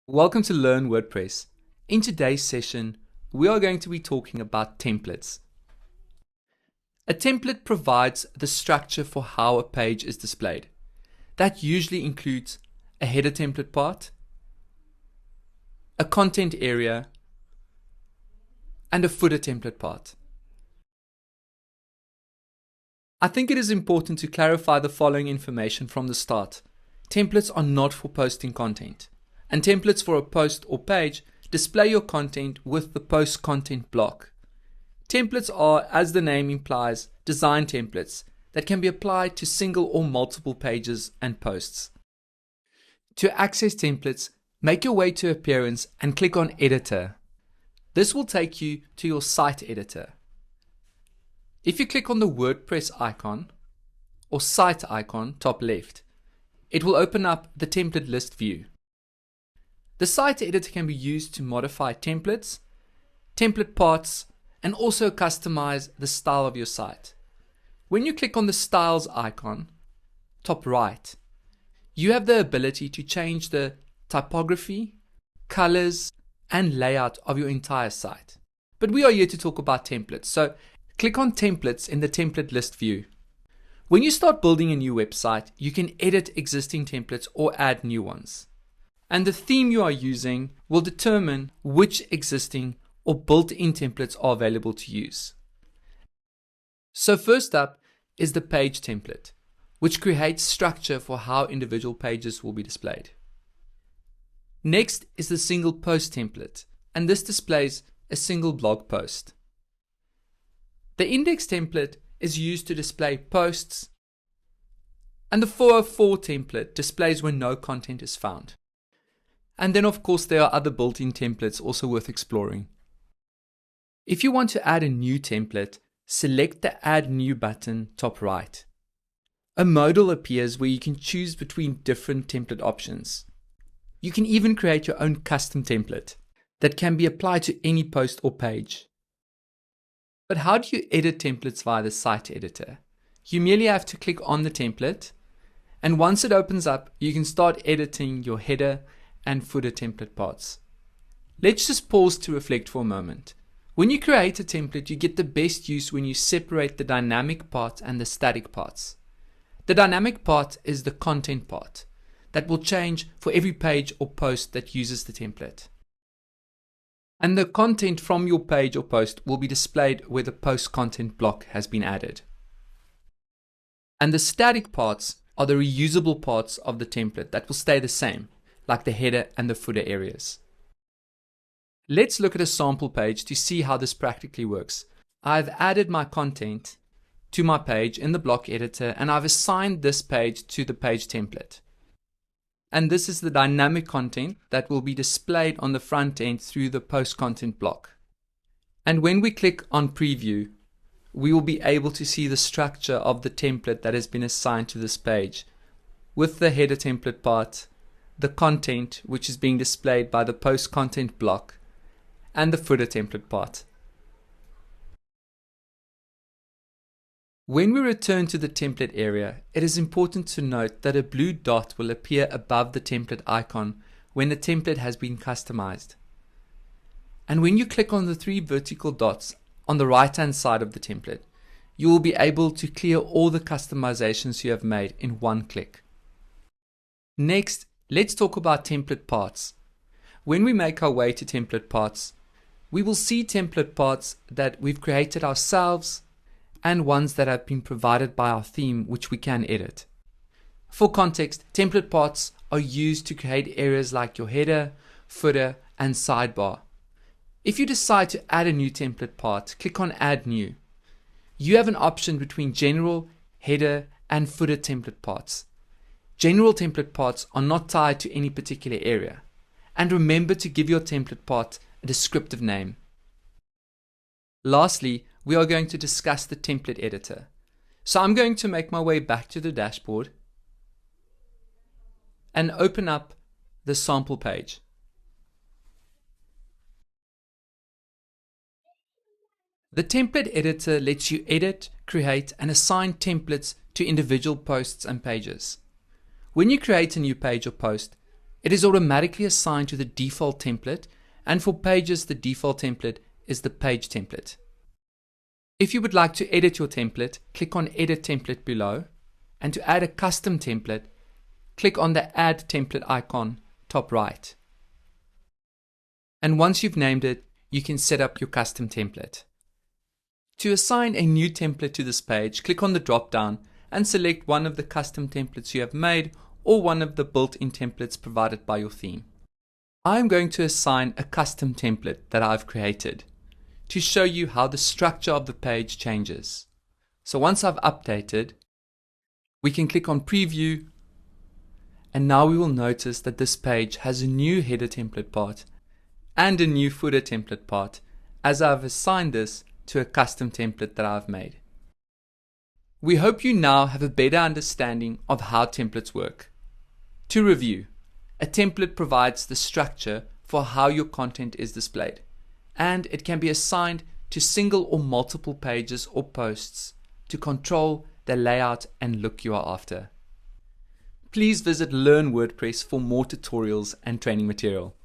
Welcome to Learn WordPress. In today's session, we are going to be talking about templates. A template provides the structure for how a page is displayed. That usually includes a header template part, a content area, and a footer template part. I think it is important to clarify the following information from the start. Templates are not for posting content. And templates for a post or page display your content with the post content block. Templates are, as the name implies, design templates that can be applied to single or multiple pages and posts. To access templates, make your way to Appearance and click on Editor. This will take you to your site editor. If you click on the WordPress icon or site icon top left, it will open up the template list view. The site editor can be used to modify templates, template parts, and also customize the style of your site. When you click on the styles icon, top right, you have the ability to change the typography, colors, and layout of your entire site. But we are here to talk about templates, so click on templates in the template list view. When you start building a new website, you can edit existing templates or add new ones. And the theme you are using will determine which existing or built-in templates are available to use. So first up is the page template, which creates structure for how individual pages will be displayed. Next is the single post template, and this displays a single blog post. The index template is used to display posts, and the 404 template displays when no content is found. And then of course there are other built-in templates also worth exploring. If you want to add a new template, select the Add New button top right. A modal appears where you can choose between different template options. You can even create your own custom template that can be applied to any post or page. But how do you edit templates via the site editor? You merely have to click on the template, and once it opens up, you can start editing your header and footer template parts. Let's just pause to reflect for a moment. When you create a template, you get the best use when you separate the dynamic part and the static parts. The dynamic part is the content part that will change for every page or post that uses the template. And the content from your page or post will be displayed where the post content block has been added. And the static parts are the reusable parts of the template that will stay the same, like the header and the footer areas. Let's look at a sample page to see how this practically works. I've added my content to my page in the block editor, and I've assigned this page to the page template. And this is the dynamic content that will be displayed on the front end through the post content block. And when we click on preview, we will be able to see the structure of the template that has been assigned to this page, with the header template part, the content which is being displayed by the post content block, and the footer template part. When we return to the template area, it is important to note that a blue dot will appear above the template icon when the template has been customized. And when you click on the three vertical dots on the right hand side of the template, you will be able to clear all the customizations you have made in one click. Next, let's talk about template parts. When we make our way to template parts, we will see template parts that we've created ourselves and ones that have been provided by our theme, which we can edit. For context, template parts are used to create areas like your header, footer, and sidebar. If you decide to add a new template part, click on Add New. You have an option between general, header, and footer template parts. General template parts are not tied to any particular area. And remember to give your template part a descriptive name. Lastly, we are going to discuss the template editor. So I'm going to make my way back to the dashboard and open up the sample page. The template editor lets you edit, create, and assign templates to individual posts and pages. When you create a new page or post, It is automatically assigned to the default template, and for pages the default template is the page template. If you would like to edit your template, click on Edit Template below, and to add a custom template, click on the Add Template icon top right. And once you've named it, you can set up your custom template. To assign a new template to this page, click on the drop-down and select one of the custom templates you have made or one of the built-in templates provided by your theme. I'm going to assign a custom template that I've created to show you how the structure of the page changes. So once I've updated, we can click on Preview, and now we will notice that this page has a new header template part and a new footer template part, as I've assigned this to a custom template that I've made. We hope you now have a better understanding of how templates work. To review, a template provides the structure for how your content is displayed, and it can be assigned to single or multiple pages or posts to control the layout and look you are after. Please visit Learn WordPress for more tutorials and training material.